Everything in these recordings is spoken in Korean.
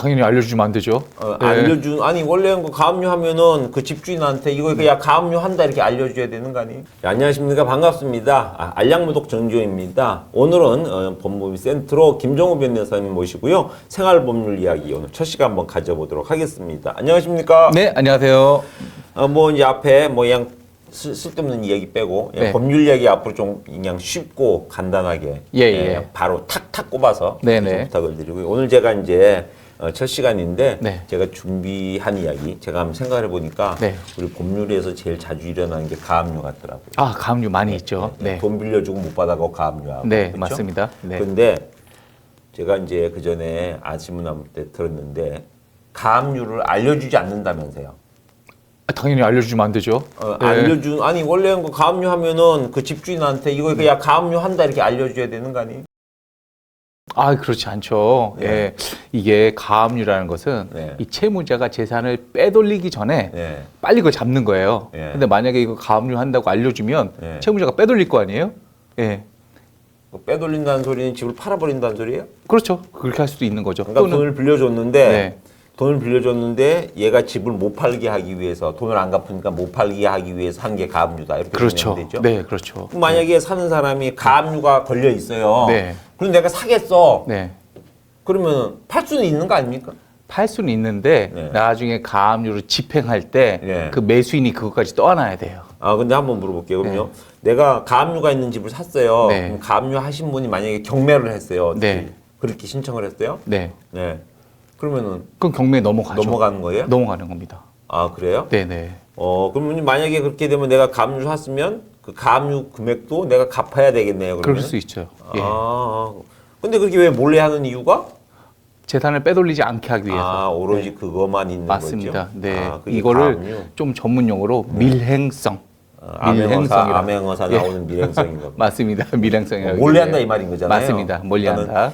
당연히 알려주면 안 되죠. 네. 아니 원래는 그 가압류 하면은 그 집주인한테 이거 야 가압류 한다 이렇게 알려줘야 되는 거 아니에요? 네, 안녕하십니까, 반갑습니다. 알량무독 정지호입니다. 오늘은 법무법인 센트로 김정우 변호사님 모시고요, 생활법률 이야기 오늘 첫 시간 한번 가져보도록 하겠습니다. 안녕하십니까? 네, 안녕하세요. 뭐 이제 앞에 뭐 그냥 쓸데없는 이야기 빼고 네. 법률 이야기 앞으로 좀 그냥 쉽고 간단하게 예. 바로 탁탁 꼽아서 네네. 부탁을 드리고요. 오늘 제가 이제 첫 시간인데 네. 제가 준비한 이야기 제가 한번 생각해 보니까 네. 우리 법률에서 제일 자주 일어나는 게 가압류 같더라고요. 아, 가압류 많이 있죠. 네. 돈 빌려주고 못 받아고 가압류하고. 네, 그렇죠? 맞습니다. 네. 근데 제가 이제 그 전에 아침문 한번 때 들었는데 가압류를 알려주지 않는다면서요. 아, 당연히 알려주면 안 되죠. 네. 아니 원래는 그 가압류 하면은 그 집주인한테 이거 야 가압류 한다 이렇게 알려줘야 되는 거 아니에요? 아, 그렇지 않죠. 네. 예. 이게 가압류라는 것은 네. 이 채무자가 재산을 빼돌리기 전에 네. 빨리 그걸 잡는 거예요. 네. 근데 만약에 이거 가압류 한다고 알려주면 네. 채무자가 빼돌릴 거 아니에요? 예. 빼돌린다는 소리는 집을 팔아버린다는 소리예요? 그렇죠. 그렇게 할 수도 있는 거죠. 그러니까 돈을 빌려줬는데 네. 돈을 빌려줬는데 얘가 집을 못 팔게 하기 위해서 돈을 안 갚으니까 못 팔게 하기 위해서 한 게 가압류다 이렇게 그렇죠. 보면 되죠. 네, 그렇죠. 그럼 만약에 사는 사람이 가압류가 걸려 있어요. 네. 그럼 내가 사겠어. 네. 그러면 팔 수는 있는 거 아닙니까? 팔 수는 있는데 네. 나중에 가압류를 집행할 때 그 네. 매수인이 그것까지 떠안아야 돼요. 아 근데 한번 물어볼게요. 그럼요. 내가 가압류가 있는 집을 샀어요. 네. 그럼 가압류 하신 분이 만약에 경매를 했어요. 네. 그렇게 신청을 했어요. 네. 네. 그러면은 그럼 경매에 넘어가죠. 넘어가는 거예요? 넘어가는 겁니다. 아 그래요? 네네. 그러면 만약에 그렇게 되면 내가 가압류 샀으면 그 가압류 금액도 내가 갚아야 되겠네요. 그러면. 그럴 수 있죠. 예. 근데 그렇게 왜 몰래 하는 이유가? 재산을 빼돌리지 않게 하기 위해서. 오로지 그것만 있는 맞습니다. 거죠. 네. 그게 이거를 가압류. 좀 전문 용어로 밀행성. 암행어사 나오는 밀행성인 거. 맞습니다. 밀행성이라고. 몰래 한다 이 말인 거잖아요. 맞습니다. 몰래 한다.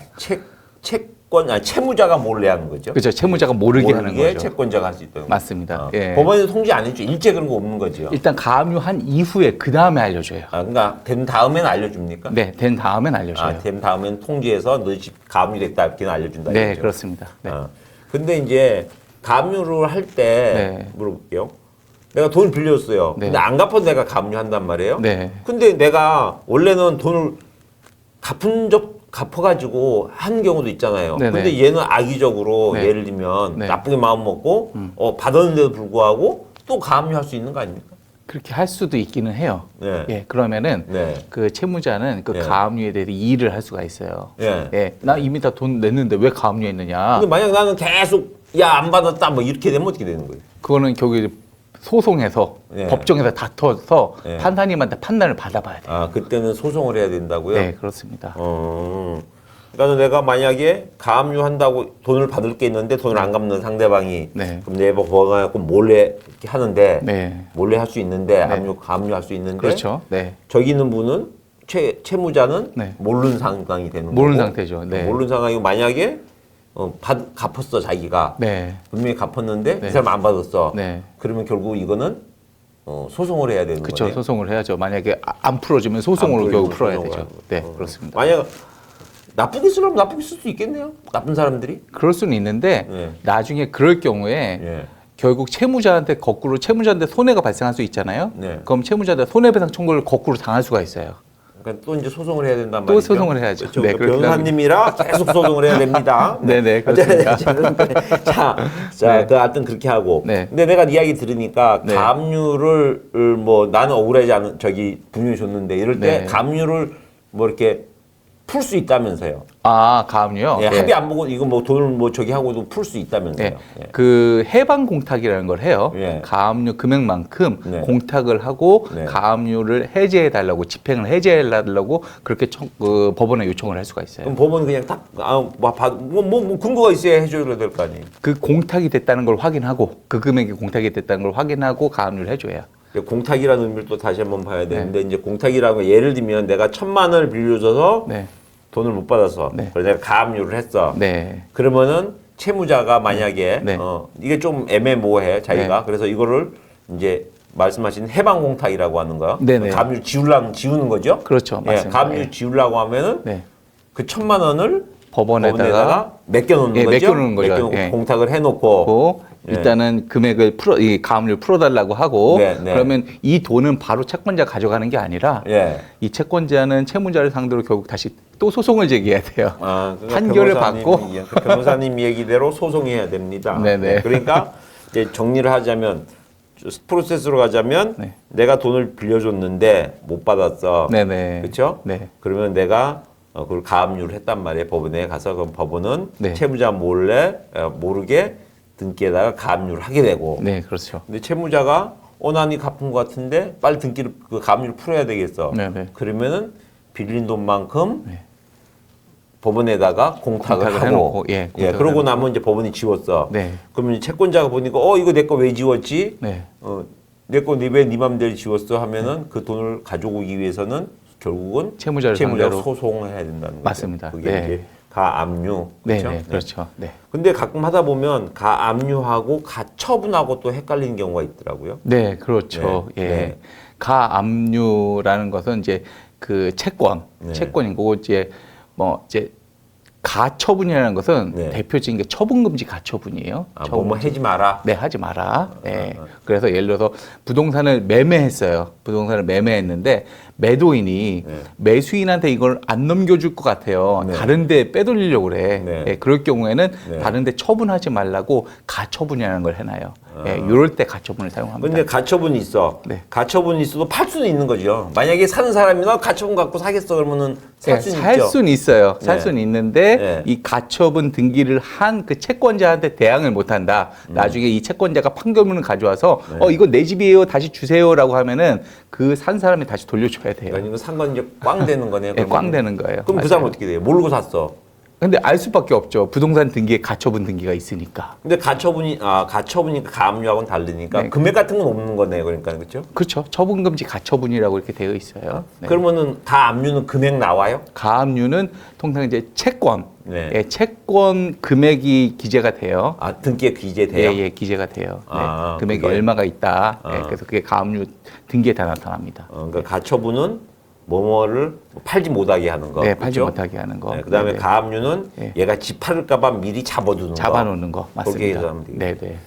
채무자가 몰래 하는 거죠. 그렇죠. 채무자가 모르게 하는 거죠. 채권자가 할 수 있다는 맞습니다. 예. 법원에서 통지 안 했죠. 일제 그런 거 없는 거죠. 일단 가압류 한 이후에 그 다음에 알려줘요. 그러니까 된 다음에는 알려줍니까? 네, 된 다음엔 알려줘요. 된 다음엔 통지해서 너 집 가압류 됐다 이렇게 알려준다. 네, 이거죠. 그렇습니다. 네. 근데 이제 가압류를 할 때 네. 물어볼게요. 내가 돈을 빌렸어요. 네. 근데 안 갚아도 내가 가압류 한단 말이에요. 네. 근데 내가 원래는 돈을 갚아가지고 한 경우도 있잖아요. 네네. 근데 얘는 악의적으로 네. 예를 들면 네. 나쁘게 마음 먹고 받았는데도 불구하고 또 가압류 할 수 있는 거 아닙니까? 그렇게 할 수도 있기는 해요. 네. 예, 그러면은 네. 그 채무자는 그 네. 가압류에 대해서 이의를 할 수가 있어요. 예. 예, 나 이미 다 돈 냈는데 왜 가압류했느냐? 근데 만약 나는 계속 야 안 받았다 뭐 이렇게 되면 어떻게 되는 거예요? 그거는 결국에 소송해서 네. 법정에서 다퉈서 네. 판사님한테 판단을 받아봐야 돼요. 그때는 소송을 해야 된다고요? 네, 그렇습니다. 그러니까 내가 만약에 가압류 한다고 돈을 받을 게 있는데 돈을 안 갚는 상대방이 네. 그럼 내가 법원에 몰래 이렇게 하는데 네. 몰래 할 수 있는데 가압류 할 수 있는데 그렇죠. 네. 저기 있는 분은 채무자는 네. 모르는 상황이 되는 거고 모르는 상태죠. 네. 모르는 상황이고 만약에 갚았어 자기가 네. 분명히 갚았는데 네. 이 사람 안 받았어. 네. 그러면 결국 이거는 소송을 해야 되는 그렇죠. 거네요. 소송을 해야죠. 만약에 안 풀어주면 소송으로 안 결국 풀어주면 풀어야 소송을 되죠. 하고. 네, 그렇습니다. 만약 나쁘게 쓰려면 나쁘게 쓸 수 있겠네요. 나쁜 사람들이. 그럴 수는 있는데 네. 나중에 그럴 경우에 예. 결국 채무자한테 거꾸로 채무자한테 손해가 발생할 수 있잖아요. 네. 그럼 채무자한테 손해배상 청구를 거꾸로 당할 수가 있어요. 그러니까 또 이제 소송을 해야 된단 또 말이죠. 소송을 해야죠. 그렇죠. 네, 그러니까 그렇게 변호사님이라 계속 소송을 해야 됩니다. 네네, 그렇습니다. 자, 네. 하여튼 그렇게 하고. 네. 근데 내가 이야기 들으니까 네. 가압류를 뭐 나는 억울하지 않은 분명히 줬는데 이럴 때 네. 가압류를 뭐 이렇게 풀 수 있다면서요. 아, 가압류요? 예, 네. 합의 안 보고 이거 뭐 돈을 뭐 저기 하고도 풀 수 있다면서요. 네. 예. 그 해방 공탁이라는 걸 해요. 예. 가압류 금액만큼 네. 공탁을 하고 네. 가압류를 해제해 달라고 집행을 해제해 달라고 그렇게 법원에 요청을 할 수가 있어요. 그럼 법원은 그냥 딱 뭐 근거가 있어야 해줘야 될 거 아니에요. 그 공탁이 됐다는 걸 확인하고 그 금액이 공탁이 됐다는 걸 확인하고 가압류를 해줘야. 공탁이라는 의미를 또 다시 한번 봐야 되는데 네. 이제 공탁이라고 예를 들면 내가 1,000만 원을 빌려줘서 네. 돈을 못 받아서 네. 그래서 내가 가압류를 했어. 네. 그러면은 채무자가 만약에 네. 이게 좀 애매모호해 자기가 네. 그래서 이거를 이제 말씀하신 해방 공탁이라고 하는 거. 네네. 가압류 지우는 거죠. 그렇죠. 예, 맞습니다. 가압류 예. 지우려고 하면은 네. 그 1,000만 원을 법원에다가 맡겨놓는 예, 거죠. 맡겨놓는 거죠. 맡겨놓고 예. 공탁을 해놓고 예. 일단은 금액을 이 가압류를 풀어달라고 하고 네, 네. 그러면 이 돈은 바로 채권자 가져가는 게 아니라 예. 이 채권자는 채무자를 상대로 결국 다시 또 소송을 제기해야 돼요. 그러니까 판결을 받고 변호사님 얘기대로 소송해야 됩니다. 네네. 네, 그러니까 이제 정리를 하자면 프로세스로 가자면 네. 내가 돈을 빌려줬는데 못 받았어. 네네. 그렇죠? 네. 그러면 내가 그걸 가압류를 했단 말이에요. 법원에 가서 그럼 법원은 네. 채무자 몰래 모르게 등기에다가 가압류를 하게 되고. 네, 그렇죠. 근데 채무자가 난이 갚은 것 같은데 빨리 등기를 그 가압류를 풀어야 되겠어. 네네. 그러면은 빌린 돈만큼 네. 법원에다가 공탁을 하고, 해놓고, 예, 공탁을 그러고 해놓고. 나면 이제 법원이 지웠어. 네. 그러면 채권자가 보니까 이거 내 거 왜 지웠지? 네. 내 거 왜 네 맘대로 지웠어? 하면은 그 돈을 가져오기 위해서는 결국은 채무자를 상대로 소송을 해야 된다는 거죠. 맞습니다. 그게 네. 이제 가압류. 네, 그렇죠? 네, 그렇죠. 네. 근데 가끔 하다 보면 가압류하고 가처분하고 또 헷갈리는 경우가 있더라고요. 네, 그렇죠. 네, 예. 네. 가압류라는 것은 이제 그 네. 채권인 거고 이제 이제 가처분이라는 것은 네. 대표적인 게 처분금지 가처분이에요. 뭐뭐 하지 마라. 네, 하지 마라. 네. 그래서 예를 들어서 부동산을 매매했어요. 부동산을 매매했는데 매도인이 네. 매수인한테 이걸 안 넘겨줄 것 같아요. 네. 다른데 빼돌리려고 그래. 네. 네, 그럴 경우에는 네. 다른데 처분하지 말라고 가처분이라는 걸 해놔요. 이럴 때 가처분을 사용합니다. 근데 가처분이 있어. 네. 가처분이 있어도 팔 수는 있는 거죠. 만약에 사는 사람이 나 가처분 갖고 사겠어 그러면은 살 수는 살 있죠. 수는 있어요. 살 네. 수는 있는데 네. 이 가처분 등기를 한 그 채권자한테 대항을 못한다. 나중에 이 채권자가 판결문을 가져와서 네. 이거 내 집이에요. 다시 주세요라고 하면은 그 산 사람이 다시 돌려줘야 돼요. 그러니까 이거 산 건 이제 꽝 되는 거네요. 네, 꽝 되는 거예요. 그럼 그 사람 은 어떻게 돼요? 모르고 샀어. 근데 알 수밖에 없죠. 부동산 등기에 가처분 등기가 있으니까. 근데 가처분이니까 가압류하고는 다르니까 네. 금액 같은 건 없는 거네요. 그러니까 그렇죠? 그렇죠. 처분금지 가처분이라고 이렇게 되어 있어요. 네. 그러면은 가압류는 금액 나와요? 가압류는 통상 이제 채권, 네. 예, 채권 금액이 기재가 돼요. 등기에 기재돼요? 예, 기재가 돼요. 네. 아, 금액이 그게? 얼마가 있다. 아. 예, 그래서 그게 가압류 등기에 다 나타납니다. 그러니까 가처분은 뭐뭐를 팔지 못하게 하는 거. 네, 팔지 그렇죠? 못하게 하는 거. 네, 그다음에 네네. 가압류는 네. 얘가 집 팔을까봐 미리 잡아두는 거. 잡아놓는 거 그렇게 맞습니다. 해서 하면 되겠죠. 네, 네,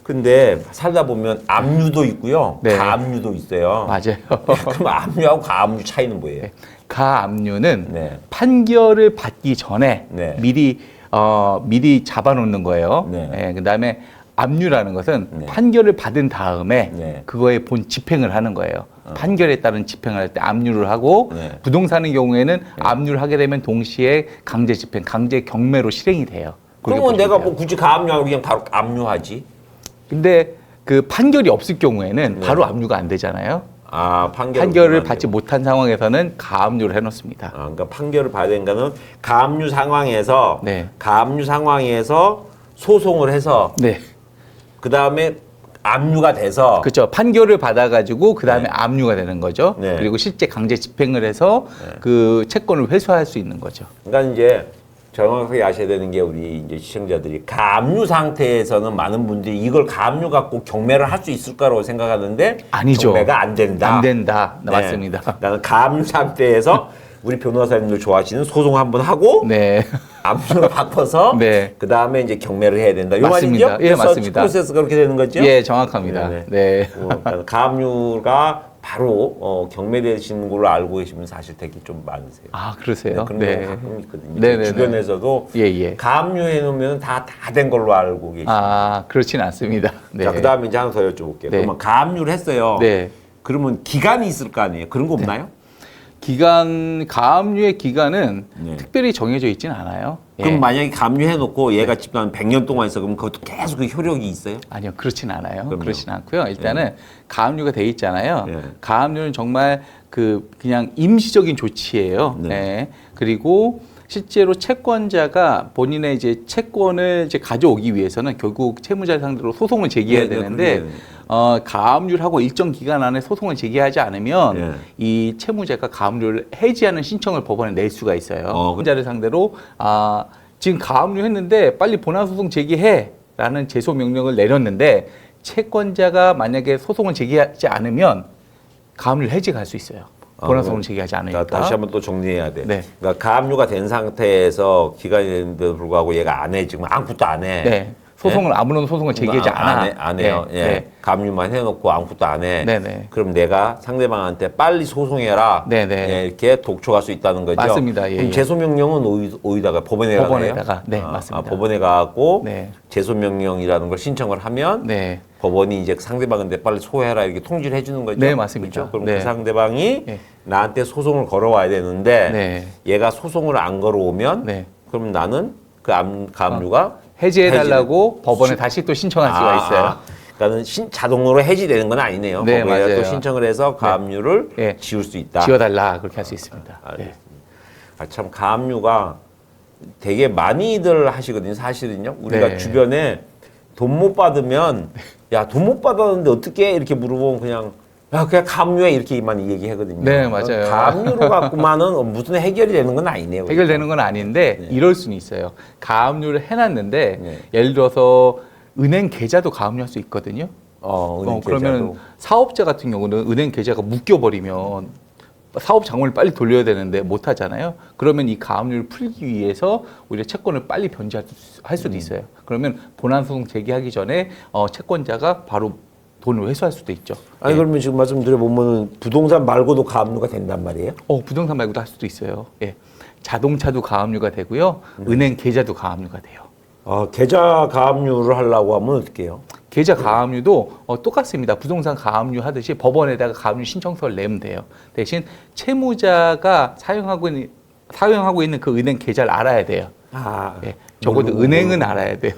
근데 살다 보면 압류도 있고요. 네. 가압류도 있어요. 맞아요. 그럼 압류하고 가압류 차이는 뭐예요? 가압류는 네. 판결을 받기 전에 네. 미리 잡아놓는 거예요. 네. 예, 그다음에 압류라는 것은 네. 판결을 받은 다음에 네. 그거에 본 집행을 하는 거예요. 판결에 따른 집행을 할 때 압류를 하고 네. 부동산의 경우에는 압류를 하게 되면 동시에 강제 집행, 강제 경매로 실행이 돼요. 그렇게 그러면 보시면 내가 돼요. 뭐 굳이 가압류하고 그냥 바로 압류하지? 근데 그 판결이 없을 경우에는 네. 상황에서는 압류가 안 되잖아요. 판결을 판결을 받지 못한 상황에서는 가압류를 해놓습니다. 그러니까 판결을 받아야 되는 거는 가압류 상황에서 네. 가압류 상황에서 소송을 해서 네. 그 다음에 압류가 돼서 그렇죠. 판결을 받아가지고 그 다음에 네. 압류가 되는 거죠. 네. 그리고 실제 강제 집행을 해서 그 채권을 회수할 수 있는 거죠. 그러니까 이제 정확하게 아셔야 되는 게 우리 이제 시청자들이 가압류 상태에서는 많은 분들이 이걸 가압류 갖고 경매를 할 수 있을까라고 생각하는데 아니죠. 경매가 안 된다. 안 된다. 네. 맞습니다. 나는 가압류 상태에서 우리 변호사님들 좋아하시는 소송 한번 하고 네. 압류를 바꿔서 네. 그 다음에 이제 경매를 해야 된다. 요 맞습니다. 말이죠? 예, 그래서 맞습니다. 프로세스가 그렇게 되는 거죠? 예, 정확합니다. 네네. 네. 그러니까 가압류가 바로 경매되시는 걸로 알고 계시면 사실 되게 좀 많으세요. 아, 그러세요? 그런 네. 경우가 가끔 있거든요. 네네네. 주변에서도 예, 예. 가압류 해놓으면 다 된 걸로 알고 계시죠. 아, 그렇진 않습니다. 네. 자, 그 다음에 이제 하나 더 여쭤볼게요. 네. 그러면 가압류를 했어요. 네. 그러면 기간이 있을 거 아니에요? 그런 거 없나요? 가압류의 기간은 네. 특별히 정해져 있지는 않아요. 예. 그럼 만약에 가압류 해놓고 얘가 집단 100년 동안 있어 그럼 그것도 계속 그 효력이 있어요? 아니요, 그렇진 않아요. 그럼요. 그렇진 않고요. 일단은 가압류가 돼 있잖아요. 예. 가압류는 정말 그냥 임시적인 조치예요. 네. 네. 그리고 실제로 채권자가 본인의 이제 채권을 이제 가져오기 위해서는 결국 채무자를 상대로 소송을 제기해야 네, 네, 되는데 그러네. 가압류를 하고 일정 기간 안에 소송을 제기하지 않으면 예. 이 채무자가 가압류를 해지하는 신청을 법원에 낼 수가 있어요. 채무자를 상대로 지금 가압류 했는데 빨리 본안 소송 제기해라는 제소 명령을 내렸는데 채권자가 만약에 소송을 제기하지 않으면 가압류 해지가 할 수 있어요. 본안소송을 제기하지 않으니까. 다시 한번 또 정리해야 돼. 네. 그러니까 가압류가 된 상태에서 기간이 됐는데도 불구하고 얘가 안 해. 지금 아무것도 안 해. 네. 소송을 아무런 소송을 제기하지 않아. 안 해요. 네. 예. 네. 가압류만 해놓고 아무것도 안 해. 네네. 그럼 내가 상대방한테 빨리 소송해라. 네네. 예, 이렇게 독촉할 수 있다는 거죠. 맞습니다. 예, 그럼 예. 제소명령은 어디다가 법원에 가요? 법원에다가. 네, 맞습니다. 법원에 가고 네. 제소명령이라는 걸 신청을 하면 네. 법원이 이제 상대방한테 빨리 소해라 이렇게 통지를 해주는 거죠. 네, 맞습니다. 그렇죠? 그럼 네. 그 상대방이 네. 나한테 소송을 걸어와야 되는데 네. 얘가 소송을 안 걸어오면 네. 그럼 나는 그 가압류가 해지해달라고 법원에 다시 또 신청할 수가 있어요. 그러니까 자동으로 해지되는 건 아니네요. 네, 법원에 맞아요. 또 신청을 해서 가압류를 네. 지울 수 있다. 지워달라 그렇게 할 수 있습니다. 알겠습니다. 네. 참 가압류가 되게 많이들 하시거든요. 사실은요. 우리가 네. 주변에 돈 못 받으면 야, 돈 못 받았는데 어떻게 이렇게 물어보면 그냥 야, 그냥 가압류에 이렇게만 얘기하거든요. 네, 맞아요. 가압류로 갖고만은 무슨 해결이 되는 건 아니네요. 해결되는 건 아닌데 네. 이럴 수는 있어요. 가압류를 해놨는데 네. 예를 들어서 은행 계좌도 가압류할 수 있거든요. 은행 그러면 계좌도. 사업자 같은 경우는 은행 계좌가 묶여버리면 사업 자금을 빨리 돌려야 되는데 못 하잖아요. 그러면 이 가압류를 풀기 위해서 오히려 채권을 빨리 변제할 수도 있어요. 그러면 본안소송 제기하기 전에 채권자가 바로 돈을 회수할 수도 있죠. 아니 예. 그러면 지금 말씀드려보면 부동산 말고도 가압류가 된단 말이에요? 부동산 말고도 할 수도 있어요. 예. 자동차도 가압류가 되고요. 은행 계좌도 가압류가 돼요. 계좌 가압류를 하려고 하면 어떻게 해요? 계좌 가압류도 똑같습니다. 부동산 가압류 하듯이 법원에다가 가압류 신청서를 내면 돼요. 대신 채무자가 사용하고 있는 그 은행 계좌를 알아야 돼요. 예. 적어도 은행은 알아야 돼요.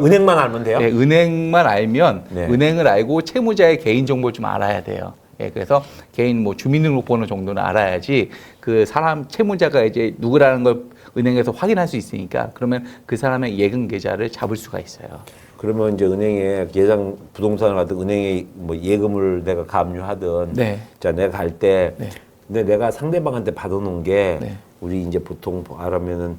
은행만 알면 돼요? 네, 은행만 알면 네. 은행을 알고 채무자의 개인 정보를 좀 알아야 돼요. 예, 그래서 개인 뭐 주민등록번호 정도는 알아야지 그 사람 채무자가 이제 누구라는 걸 은행에서 확인할 수 있으니까 그러면 그 사람의 예금 계좌를 잡을 수가 있어요. 그러면 이제 은행에 예상 부동산을 하든 은행에 뭐 예금을 내가 가압류하든 네. 자 내가 갈 때 네. 근데 내가 상대방한테 받아놓은 게 네. 우리 이제 보통 알아면은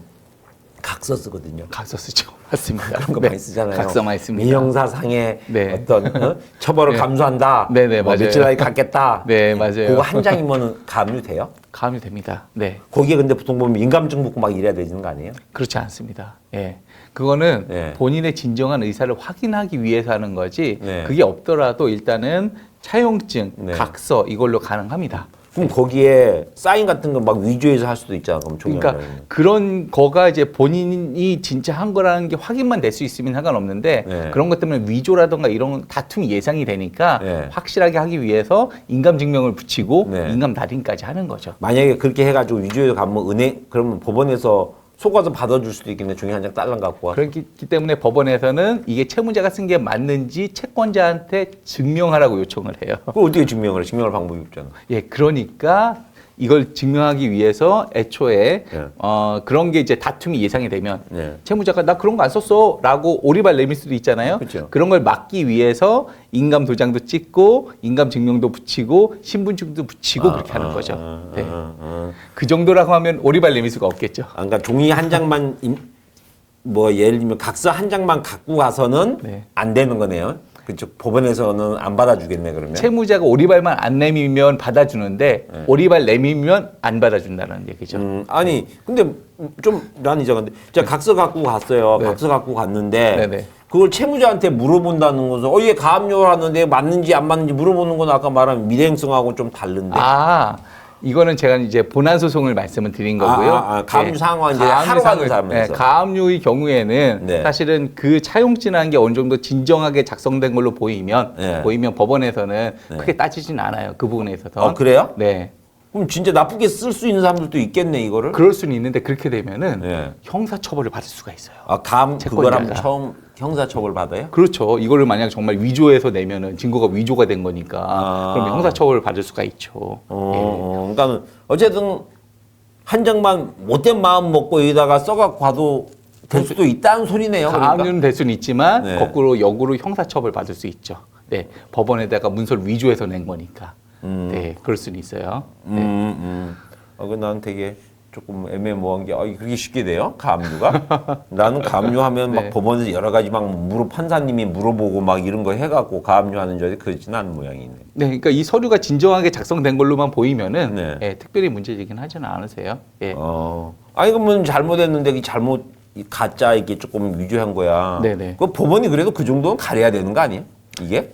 각서 쓰거든요. 각서 쓰죠. 맞습니다. 그런 거 네, 많이 쓰잖아요. 각서 많이 씁니다. 민형사상의 네. 어떤 처벌을 네. 감수한다. 네, 네, 뭐 맞아요. 며칠 안에 갖겠다. 네, 맞아요. 그거 한 장이면은 가압류 돼요? 가압류 됩니다. 네. 거기에 근데 보통 보면 민감증 붙고 막 이래야 되는 거 아니에요? 그렇지 않습니다. 예. 그거는 네. 본인의 진정한 의사를 확인하기 위해서 하는 거지 네. 그게 없더라도 일단은 차용증, 네. 각서 이걸로 가능합니다. 그럼 거기에 사인 같은 거 막 위조해서 할 수도 있잖아. 그럼 그러니까 종이하면. 그런 거가 이제 본인이 진짜 한 거라는 게 확인만 될 수 있으면 상관없는데 네. 그런 것 때문에 위조라든가 이런 다툼이 예상이 되니까 네. 확실하게 하기 위해서 인감 증명을 붙이고 네. 인감 달인까지 하는 거죠. 만약에 그렇게 해가지고 위조해서 가면 은행 그러면 법원에서 속아서 받아줄 수도 있겠네. 종이 한 장 딸랑 갖고 와. 그렇기 때문에 법원에서는 이게 채무자가 쓴 게 맞는지 채권자한테 증명하라고 요청을 해요. 그걸 어떻게 증명을 해? 증명할 방법이 없잖아. 예, 그러니까 이걸 증명하기 위해서 애초에 예. 그런 게 이제 다툼이 예상이 되면 예. 채무자가 나 그런 거 안 썼어라고 오리발 내밀 수도 있잖아요. 그렇죠. 그런 걸 막기 위해서 인감 도장도 찍고 인감 증명도 붙이고 신분증도 붙이고 그렇게 하는 거죠. 네. 그 정도라고 하면 오리발 내밀 수가 없겠죠. 그러니까 종이 한 장만 뭐 예를 들면 각서 한 장만 갖고 가서는 네. 안 되는 거네요. 그렇죠. 법원에서는 안 받아주겠네 그러면. 채무자가 오리발만 안 내밀면 받아주는데 오리발 내밀면 안 받아준다는 얘기죠. 아니 근데 좀 난 이상한데 자 각서 갖고 갔어요. 네. 각서 갖고 갔는데 네네. 그걸 채무자한테 물어본다는 것은 얘 가압류를 하는데 맞는지 안 맞는지 물어보는 건 아까 말한 미행성하고 좀 다른데. 이거는 제가 이제 본안 소송을 말씀을 드린 거고요. 가압류 상황 이제 가압류 하러 가는 상황을- 사람에서. 가압류의 경우에는 네. 사실은 그 차용증이라는 게 어느 정도 진정하게 작성된 걸로 보이면 네. 법원에서는 크게 따지진 않아요. 그 부분에 있어서. 그래요? 네. 그럼 진짜 나쁘게 쓸 수 있는 사람들도 있겠네 이거를. 그럴 수는 있는데 그렇게 되면은 네. 형사처벌을 받을 수가 있어요. 그걸 채권자가. 하면 처음 형사처벌 받아요? 그렇죠. 이거를 만약 정말 위조해서 내면은 증거가 위조가 된 거니까 그럼 형사처벌을 받을 수가 있죠. 그러니까 어쨌든 한 장만 못된 마음 먹고 여기다가 써갖고 가도 될 수도 있다는 소리네요. 그러니까. 가압류는 될 수는 있지만 네. 거꾸로 역으로 형사처벌 받을 수 있죠. 네, 법원에다가 문서를 위조해서 낸 거니까. 네, 그럴 수는 있어요. 네. 난 되게 조금 애매모호한 게 그게 쉽게 돼요? 가압류가? 나는 가압류하면 막 네. 법원에서 여러 가지 막 판사님이 물어보고 막 이런 거 해갖고 가압류하는 줄 알았는데 그렇지는 않은 모양이네. 네, 그러니까 이 서류가 진정하게 작성된 걸로만 보이면은 네. 예, 특별히 문제되긴 하지는 않으세요. 예. 그러면 잘못했는데 이 가짜 이게 조금 위조한 거야. 네네. 그 법원이 그래도 그 정도는 가려야 되는 거 아니에요? 이게?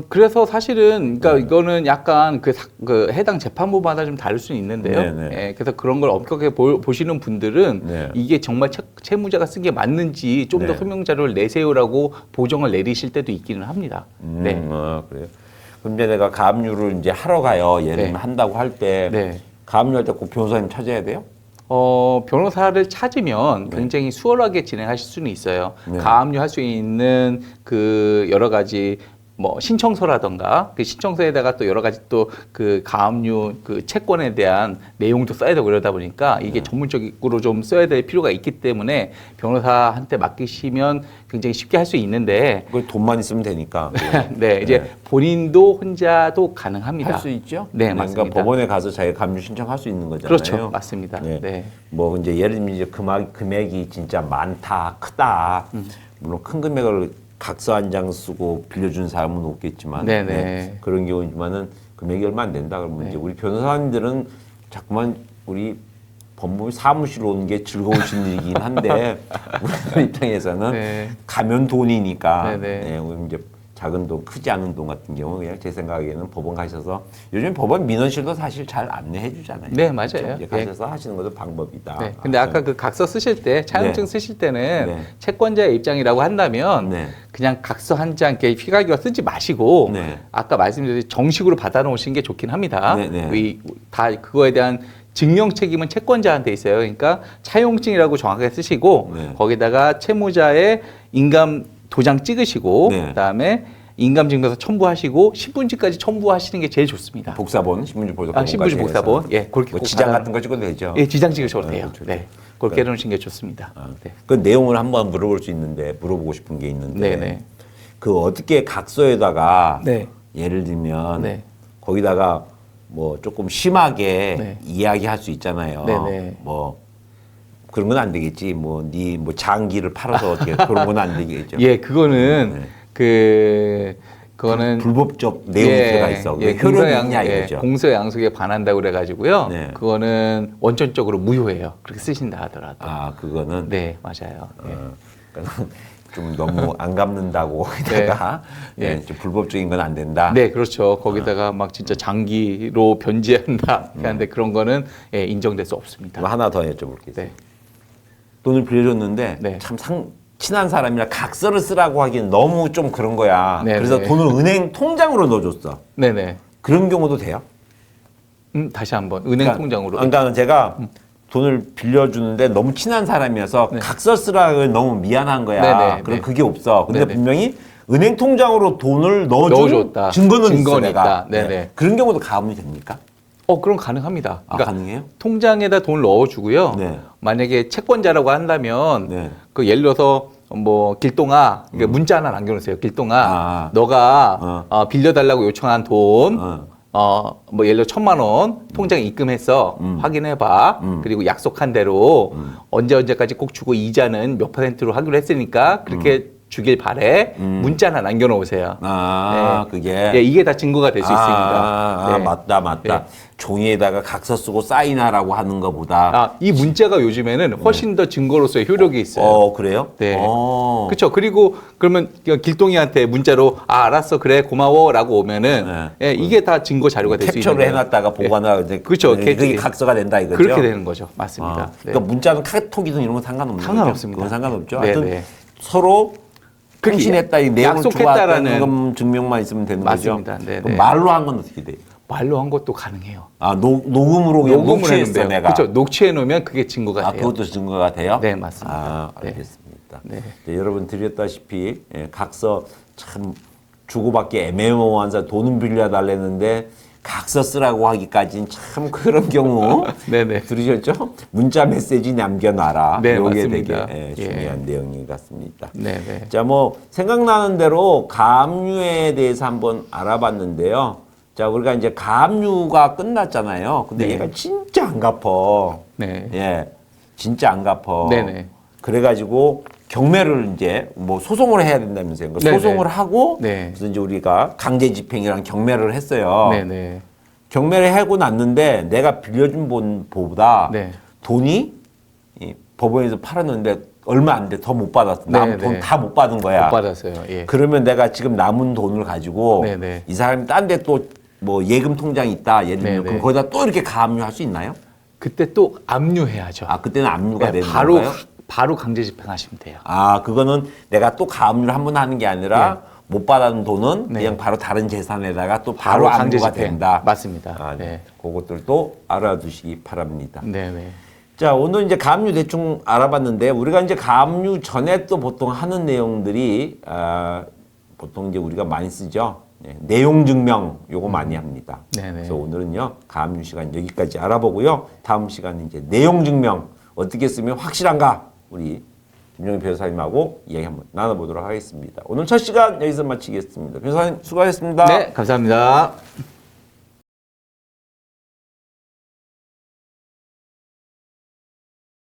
그래서 사실은, 그러니까 이거는 약간 그 해당 재판부마다 좀 다를 수는 있는데요. 네네. 예, 그래서 그런 걸 엄격하게 보시는 분들은 네. 이게 정말 채무자가 쓴 게 맞는지 좀 더 네. 소명 자료를 내세요라고 보정을 내리실 때도 있기는 합니다. 네. 그래요. 그럼 이제 내가 가압류를 이제 하러 가요. 예를 들면 네. 한다고 할 때 네. 가압류 할 때 꼭 변호사님 찾아야 돼요? 변호사를 찾으면 굉장히 수월하게 진행하실 수는 있어요. 네. 가압류 할 수 있는 그 여러 가지 뭐 신청서라던가 그 신청서에다가 또 여러 가지 또 그 가압류 그 채권에 대한 내용도 써야 되고 그러다 보니까 이게 전문적으로 좀 써야 될 필요가 있기 때문에 변호사한테 맡기시면 굉장히 쉽게 할 수 있는데 그걸 돈만 있으면 되니까. 네, 이제 본인도 혼자도 가능합니다. 할 수 있죠? 네, 그러니까 맞습니다. 법원에 가서 자기가 가압류 신청할 수 있는 거잖아요. 그렇죠. 맞습니다. 네. 네. 뭐 이제 예를 들면 이제 금액이 진짜 많다, 크다. 물론 큰 금액을 각서 한 장 쓰고 빌려준 사람은 없겠지만 네네. 그런 경우지만은 금액이 얼마 안 된다 그러면 네. 이제 우리 변호사님들은 자꾸만 우리 법무부 사무실 오는 게 즐거우신 일이긴 한데 우리 입장에서는 네. 가면 돈이니까 네네. 네, 우리 이제 작은 돈, 크지 않은 돈 같은 경우 그냥 제 생각에는 법원 가셔서 요즘 법원 민원실도 사실 잘 안내해 주잖아요. 네, 맞아요. 그렇죠? 이제 네. 가셔서 하시는 것도 방법이다. 네. 근데 아까 그 각서 쓰실 때 차용증 네. 쓰실 때는 네. 채권자의 입장이라고 한다면 네. 그냥 각서 한 장 이렇게 휘갈겨 쓰지 마시고 네. 아까 말씀드린 정식으로 받아놓으시는 게 좋긴 합니다. 네, 네. 다 그거에 대한 증명 책임은 채권자한테 있어요. 그러니까 차용증이라고 정확하게 쓰시고 네. 거기다가 채무자의 인감 도장 찍으시고 네. 그다음에 인감증명서 첨부하시고 신분지까지 첨부하시는 게 제일 좋습니다. 복사본, 신분지 보도권. 신분지 복사본, 예, 그렇게 뭐 꼭 지장 받아- 같은 거 찍어도 되죠. 예, 지장 찍으셔도 돼요. 그렇죠. 네, 그렇게 해놓으시는 게 좋습니다. 네. 그 내용을 한번 물어볼 수 있는데 물어보고 싶은 게 있는데 네네. 그 어떻게 각서에다가 네. 예를 들면 네. 거기다가 뭐 조금 심하게 네. 이야기할 수 있잖아요. 네네. 뭐 그런 건 안 되겠지. 뭐 네 뭐 장기를 팔아서 어떻게 그런 건 안 되겠죠. 예, 그거는 그거는 불법적 내용이 들어가 있어. 왜 효력이 있냐 이거죠. 공소양속에 반한다고 그래가지고요. 네. 그거는 원천적으로 무효예요. 그렇게 쓰신다 하더라도. 그거는 네, 맞아요. 예. 그러니까 좀 너무 안 갚는다고 거기다가 네. 예, 좀 불법적인 건 안 된다. 네, 그렇죠. 거기다가 막 진짜 장기로 변제한다. 하는데 그런 거는 인정될 수 없습니다. 그럼 하나 더 여쭤볼게요. 네. 돈을 빌려줬는데 네. 참 친한 사람이라 각서를 쓰라고 하기엔 너무 좀 그런 거야. 네, 그래서 네. 돈을 은행 통장으로 넣어줬어. 네네. 그런 경우도 돼요? 다시 한번 은행 통장으로. 그러니까 제가 돈을 빌려주는데 너무 친한 사람이어서 네. 각서 쓰라고 너무 미안한 거야. 네네, 그럼 네. 그게 없어. 근데 네네. 분명히 은행 통장으로 돈을 넣어줬다. 증거는 있어 증거는 내가. 있다. 네네. 그런 경우도 가압류 됩니까? 그럼 가능합니다. 가능해요? 통장에다 돈을 넣어주고요. 네. 만약에 채권자라고 한다면 네. 그 예를 들어서 뭐 길동아 그러니까 문자 하나 남겨놓으세요. 길동아 너가 빌려달라고 요청한 돈 뭐 예를 들어 1,000만 원 통장에 입금해서 확인해봐. 그리고 약속한 대로 언제까지 꼭 주고 이자는 몇 %로 하기로 했으니까 그렇게 주길 바래. 문자 하나 남겨놓으세요. 그게. 예, 이게 다 증거가 될 수 있습니다. 네. 맞다. 네. 종이에다가 각서 쓰고 사인하라고 하는 것보다. 이 문자가 요즘에는 훨씬 더 증거로서의 효력이 있어요. 그래요? 네. 그렇죠. 그리고 그러면 길동이한테 문자로 알았어 그래 고마워라고 오면은 예, 이게 다 증거 자료가 될 수 있는 캡처를 거예요. 해놨다가 보관하고 이제 그렇죠. 그게 각서가 된다 이거죠. 그렇게 되는 거죠. 맞습니다. 네. 그러니까 문자는 카톡이든 이런 건 상관없는 상관없습니다. 거죠? 그건 상관없죠. 네, 하여튼 네. 서로 그렇게 통신했다 이 내용을 약속했다라는 좋았다는 증명만 있으면 되는 맞습니다. 거죠. 네, 그럼 네. 말로 한 건 어떻게 돼요? 말로 한 것도 가능해요. 녹음으로 그냥 녹음을 녹취했어 했는데요. 내가. 그렇죠. 녹취해 놓으면 그게 증거가 돼요. 그것도 증거가 돼요? 네, 맞습니다. 네. 알겠습니다. 네. 네, 여러분 드렸다시피 각서 참 주고받기 애매모호한 사 돈은 빌려달랬는데 각서 쓰라고 하기까지는 참 그런 경우 네네. 들으셨죠? 문자 메시지 남겨놔라. 네, 이게 맞습니다. 되게 중요한 내용인 것 같습니다. 네네. 자, 뭐 생각나는 대로 가압류에 대해서 한번 알아봤는데요. 자, 우리가 이제 가압류가 끝났잖아요. 근데 네. 얘가 진짜 안 갚어. 네. 예, 진짜 안 갚어. 네네. 그래가지고 경매를 이제 뭐 소송을 해야 된다면서요. 그러니까 네네. 소송을 하고 네. 그래서 이제 우리가 강제 집행이랑 경매를 했어요. 네네. 경매를 하고 났는데 내가 빌려준 보다 네. 돈이 이 법원에서 팔았는데 얼마 안 돼 더 못 받았어. 남은 네, 돈 네. 다 못 받은 거야. 못 받았어요. 예. 그러면 내가 지금 남은 돈을 가지고 네, 네. 이 사람이 딴 데 또 뭐 예금 통장이 있다. 예를 들면 네, 그럼 네. 거기다 또 이렇게 가압류할 수 있나요? 그때 또 압류해야죠. 아 그때는 압류가 네, 되는 바로 건가요? 바로 강제 집행하시면 돼요. 아 그거는 내가 또 가압류를 한 번 하는 게 아니라 못 받은 돈은 네. 그냥 바로 다른 재산에다가 또 바로 강제 압류가 집행. 된다. 맞습니다. 아, 네. 네. 그것들도 알아두시기 바랍니다. 네네. 자, 오늘 이제 가압류 대충 알아봤는데 우리가 이제 가압류 전에 또 보통 하는 내용들이 보통 이제 우리가 많이 쓰죠. 네, 내용 증명 요거 많이 합니다. 네네. 그래서 오늘은요 가압류 시간 여기까지 알아보고요. 다음 시간은 이제 내용 증명 어떻게 쓰면 확실한가 우리 김종희 변호사님하고 이야기 한번 나눠보도록 하겠습니다. 오늘 첫 시간 여기서 마치겠습니다. 변호사님 수고하셨습니다. 네, 감사합니다.